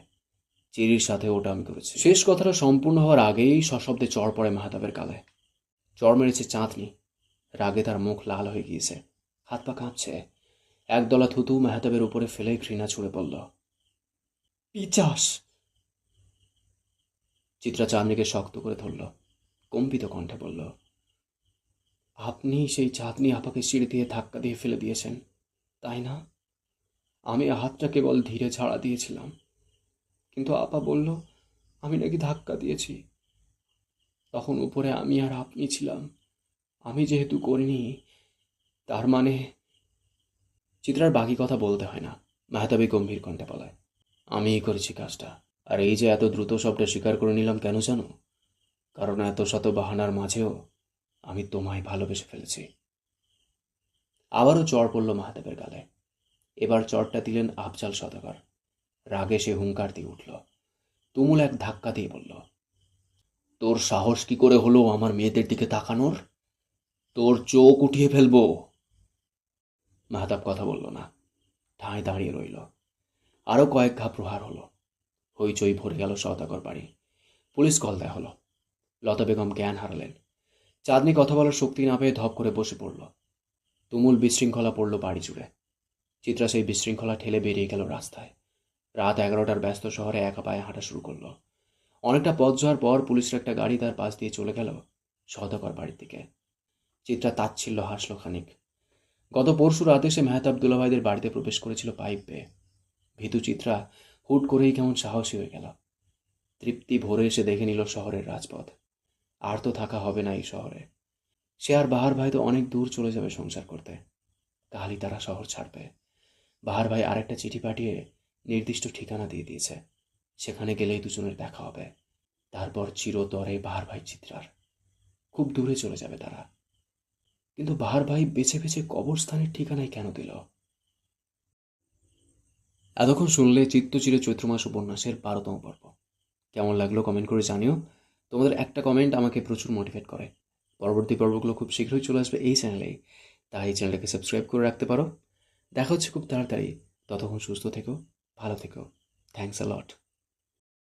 চেরির সাথে ওটা আমি করেছি। শেষ কথাটা সম্পূর্ণ হওয়ার আগেই সশব্দে চড় পড়ে মেহতাবের গালে। চড় মেরেছে চাঁদনি। রাগে তার মুখ লাল হয়ে গিয়েছে, হাত পা কাঁপছে। একদলা থুতু মেহতাবের উপরে ফেলে ঘৃণা ছুড়ে পড়ল, পিচাস! চিত্রা চাঁদনিকে শক্ত করে ধরল, কম্পিত কণ্ঠে বলল, আপনি সেই চাঁদনি আপাকে সিঁড়ি দিয়ে ধাক্কা দিয়ে ফেলে দিয়েছেন, তাই না? আমি হাতটা কেবল ধীরে ছাড়া দিয়েছিলাম, কিন্তু আপা বলল আমি নাকি ধাক্কা দিয়েছি। তখন উপরে আমি আর আপনি ছিলাম। আমি যেহেতু করিনি, তার মানে। চিত্রার বাকি কথা বলতে হয় না, মেহতাবি গম্ভীর কণ্ঠে বলে, আমিই করেছি কাজটা। আর এই যে এত দ্রুত সবটা স্বীকার করে নিলাম কেন জানো? কারণ এত শত বাহানার মাঝেও আমি তোমায় ভালোবেসে ফেলেছি। আবারও চড় পড়ল মাহতাবের গালে। এবার চড়টা দিলেন আফজাল সওদাগর। রাগে সে হুঙ্কার দিয়ে উঠল। তুমুল এক ধাক্কা দিয়ে বলল, তোর সাহস কি করে হলো আমার মেয়েদের দিকে তাকানোর? তোর চোখ উঠিয়ে ফেলবো। মাহতাব কথা বলল না, ঠাঁই দাঁড়িয়ে রইল। আরও কয়েক ঘা প্রহার হলো। হইচই ভরে গেল সওদাগর বাড়ি। পুলিশ কল দেয়া হলো। লতা বেগম জ্ঞান হারালেন। চাঁদনি কথা বলার শক্তি না পেয়ে ধপ করে বসে পড়ল। তুমুল বিশৃঙ্খলা পড়ল বাড়ি জুড়ে। চিত্রা সেই বিশৃঙ্খলা ঠেলে বেরিয়ে গেল রাস্তায়। রাত 11টার ব্যস্ত শহরে একা পায়ে হাঁটা শুরু করলো। অনেকটা পথ যাওয়ার পর পুলিশের একটা গাড়ি তার পাশ দিয়ে চলে গেল সওদাগর বাড়ির দিকে। চিত্রা তাচ্ছিল্য হাসল খানিক। গত পরশু রাতে সে মেহতাব দুলাভাইদের বাড়িতে প্রবেশ করেছিল পাইপ পেয়ে। ভীতু চিত্রা হুট করেই কেমন সাহসী হয়ে গেল। তৃপ্তি ভরে এসে দেখে নিল শহরের রাজপথ। আর তো থাকা হবে না এই শহরে। সে আর বাহার ভাই তো অনেক দূর চলে যাবে সংসার করতে। কালই তারা শহর ছাড়বে। বাহার ভাই আরেকটা চিঠি পাঠিয়ে নির্দিষ্ট ঠিকানা দিয়ে দিয়েছে। সেখানে গেলেই দুজনের দেখা হবে। তারপর চিরতরে বাহার ভাই চিত্রার। খুব দূরে চলে যাবে তারা। কিন্তু বাহার ভাই বেছে বেছে কবরস্থানের ঠিকানায় কেন দিল? এতক্ষণ শুনলে চিত্তচিরে চৈত্র মাস উপন্যাসের 12তম পর্ব। কেমন লাগলো কমেন্ট করে জানিও। তোমাদের একটা কমেন্ট আমাকে প্রচুর মোটিভেট করে। পরবর্তী পর্বগুলো খুব শীঘ্রই চলে আসবে এই চ্যানেলেই, তাই এই চ্যানেলটাকে সাবস্ক্রাইব করে রাখতে পারো। দেখা হচ্ছে খুব তাড়াতাড়ি। ততক্ষণ সুস্থ থেকো, ভালো থেকো। Thanks a lot.